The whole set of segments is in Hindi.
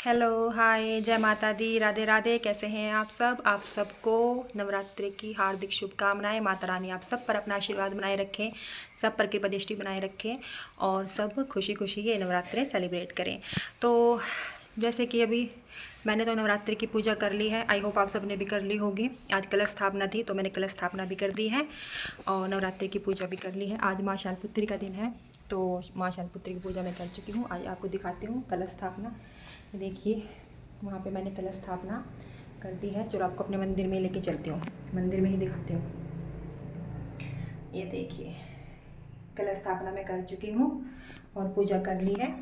हेलो, हाय, जय माता दी, राधे राधे। कैसे हैं आप सब? आप सबको नवरात्रि की हार्दिक शुभकामनाएं। माता रानी आप सब पर अपना आशीर्वाद बनाए रखें, सब पर कृपा दृष्टि बनाए रखें और सब खुशी खुशी ये नवरात्रि सेलिब्रेट करें। तो जैसे कि अभी मैंने तो नवरात्रि की पूजा कर ली है, आई होप आप सब ने भी कर ली होगी। आज कलश स्थापना थी तो मैंने कलश स्थापना भी कर दी है और नवरात्रि की पूजा भी कर ली है। आज माँ शैलपुत्री का दिन है तो माँ शैलपुत्री की पूजा मैं कर चुकी हूँ। आज आपको दिखाती हूँ कलश स्थापना। देखिए वहाँ पे मैंने कलश स्थापना कर दी है। चलो आपको अपने मंदिर में लेके चलती हूँ, मंदिर में ही दिखाती हूँ। ये देखिए कलश स्थापना मैं कर चुकी हूँ और पूजा कर ली है।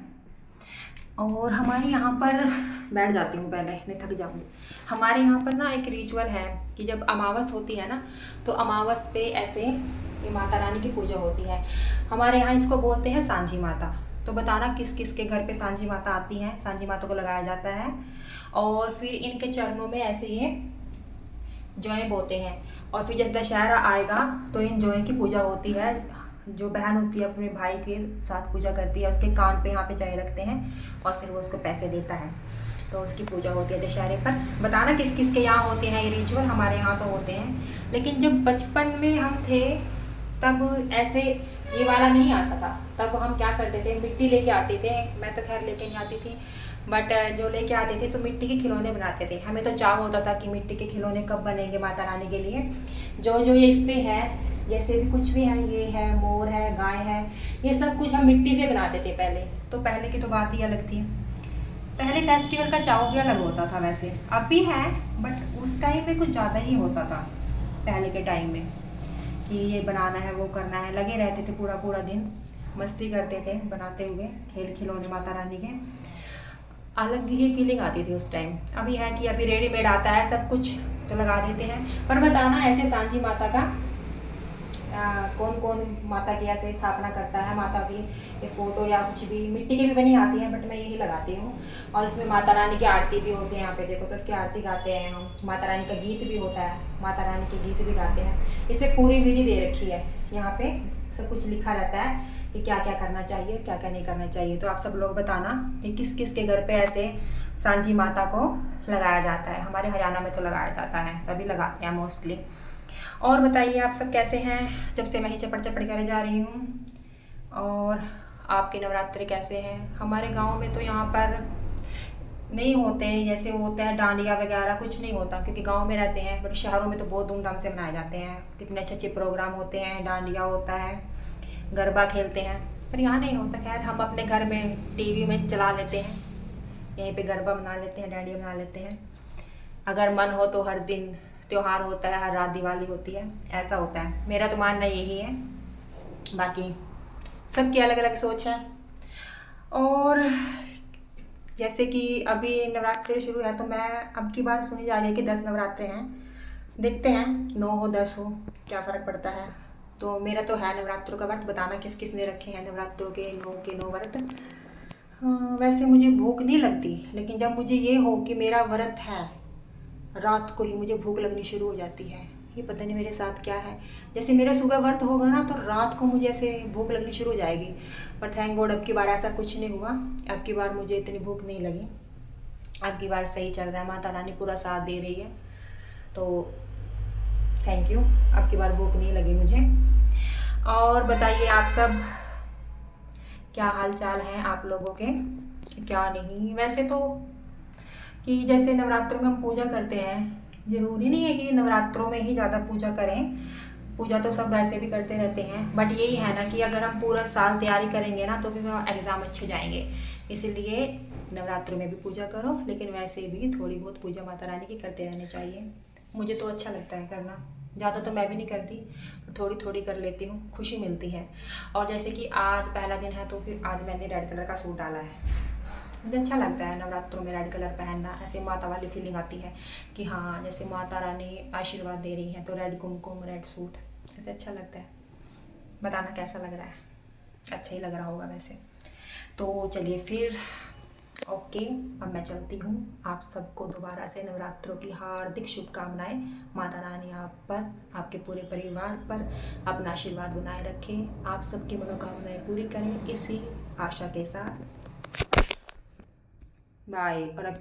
और हमारे यहाँ पर बैठ जाती हूँ, पहले नहीं थक जाऊँगी। हमारे यहाँ पर ना एक रिचुअल है कि जब अमावस होती है ना तो अमावस पे ऐसे ये माता रानी की पूजा होती है। हमारे यहाँ इसको बोलते हैं सांझी माता। तो बताना किस किस के घर पे सांझी माता आती हैं। सांझी माता को लगाया जाता है और फिर इनके चरणों में ऐसे ये जौएं बोते हैं और फिर जब दशहरा आएगा तो इन जौएं की पूजा होती है। जो बहन होती है अपने भाई के साथ पूजा करती है, उसके कान पे यहाँ पे जौएं रखते हैं और फिर वो उसको पैसे देता है, तो उसकी पूजा होती है दशहरे पर। बताना किस किस के यहाँ होते हैं ये रिचुअल। हमारे यहाँ तो होते हैं, लेकिन जब बचपन में हम थे तब ऐसे ये वाला नहीं आता था। तब हम क्या करते थे, मिट्टी लेके आते थे। मैं तो खैर लेके नहीं आती थी, बट जो लेके आते थे तो मिट्टी के खिलौने बनाते थे। हमें तो चाव होता था कि मिट्टी के खिलौने कब बनेंगे माता रानी के लिए। जो जो ये इस पे है, जैसे भी कुछ भी है, ये है मोर है, गाय है, ये सब कुछ हम मिट्टी से बनाते थे पहले। तो पहले की तो बात ही अलग थी। पहले फेस्टिवल का चाव भी अलग होता था। वैसे अब भी है बट उस टाइम में कुछ ज़्यादा ही होता था पहले के टाइम में, कि ये बनाना है वो करना है। लगे रहते थे पूरा पूरा दिन, मस्ती करते थे बनाते हुए खेल खिलौने माता रानी के। अलग ही फीलिंग आती थी उस टाइम। अभी है कि अभी रेडीमेड आता है सब कुछ तो लगा देते हैं। पर बताना ऐसे सांझी माता का कौन कौन माता की ऐसे स्थापना करता है। माता की ये फोटो या कुछ भी मिट्टी की भी बनी आती है, बट मैं यही लगाती हूँ। और इसमें माता रानी की आरती भी होती है। यहाँ पे देखो तो इसकी आरती गाते हैं हम। माता रानी का गीत भी होता है, माता रानी के गीत भी गाते हैं। इसे पूरी विधि दे रखी है, यहाँ पे सब कुछ लिखा रहता है कि क्या क्या करना चाहिए क्या क्या नहीं करना चाहिए। तो आप सब लोग बताना कि किस किस के घर पे ऐसे सांझी माता को लगाया जाता है। हमारे हरियाणा में तो लगाया जाता है, सभी लगाते हैं मोस्टली। और बताइए आप सब कैसे हैं? जब से मैं ही चपड़ चपड़ करे जा रही हूँ। और आपके नवरात्रि कैसे हैं? हमारे गांव में तो यहाँ पर नहीं होते हैं, जैसे होता है डांडिया वगैरह कुछ नहीं होता, क्योंकि गांव में रहते हैं। बट शहरों में तो बहुत धूमधाम से मनाए जाते हैं। कितने अच्छे अच्छे प्रोग्राम होते हैं, डांडिया होता है, गरबा खेलते हैं। पर यहाँ नहीं होता। खैर हम अपने घर में टीवी में चला लेते हैं, यहीं पे गरबा बना लेते हैं, डांडिया बना लेते हैं। अगर मन हो तो हर दिन त्योहार होता है, हर रात दिवाली होती है, ऐसा होता है। मेरा तो मानना यही है, बाकी सबकी अलग अलग सोच है। और जैसे कि अभी नवरात्रि शुरू है तो मैं अब की बार सुनी जा रही है कि 10 नवरात्रे हैं। देखते हैं 9 हो 10 हो क्या फ़र्क पड़ता है। तो मेरा तो है नवरात्रों का व्रत। बताना किस किस ने रखे हैं नवरात्रों के 9 के 9 व्रत। वैसे मुझे भूख नहीं लगती, लेकिन जब मुझे ये हो कि मेरा व्रत है, रात को ही मुझे भूख लगनी शुरू हो जाती है। ये पता नहीं मेरे साथ क्या है। जैसे मेरा सुबह व्रत होगा ना तो रात को मुझे ऐसे भूख लगनी शुरू हो जाएगी। पर थैंक गॉड अब की बार ऐसा कुछ नहीं हुआ। अब की बार मुझे इतनी भूख नहीं लगी। अब की बार सही चल रहा है, माता रानी पूरा साथ दे रही है, तो थैंक यू। अब की बार भूख नहीं लगी मुझे। और बताइए आप सब क्या हाल चाल हैं आप लोगों के, क्या नहीं। वैसे तो कि जैसे नवरात्रों में हम पूजा करते हैं, ज़रूरी नहीं है कि नवरात्रों में ही ज़्यादा पूजा करें। पूजा तो सब वैसे भी करते रहते हैं, बट यही है ना कि अगर हम पूरा साल तैयारी करेंगे ना तो भी एग्ज़ाम अच्छे जाएंगे। इसीलिए नवरात्रों में भी पूजा करो, लेकिन वैसे भी थोड़ी बहुत पूजा माता रानी की करते रहनी चाहिए। मुझे तो अच्छा लगता है करना। ज़्यादा तो मैं भी नहीं करती, थोड़ी थोड़ी कर लेती हूँ, खुशी मिलती है। और जैसे कि आज पहला दिन है तो फिर आज मैंने रेड कलर का सूट डाला है। मुझे अच्छा लगता है नवरात्रों में रेड कलर पहनना। ऐसे माता वाली फीलिंग आती है कि हाँ जैसे माता रानी आशीर्वाद दे रही हैं, तो रेड कुमकुम रेड सूट ऐसे अच्छा लगता है। बताना कैसा लग रहा है? अच्छा ही लग रहा होगा वैसे। तो चलिए फिर ओके, अब मैं चलती हूँ। आप सबको दोबारा से नवरात्रों की हार्दिक शुभकामनाएं। माता रानी आप पर, आपके पूरे परिवार पर अपना आशीर्वाद बनाए रखें, आप सबकी मनोकामनाएं पूरी करें। इसी आशा के साथ बाय। और अब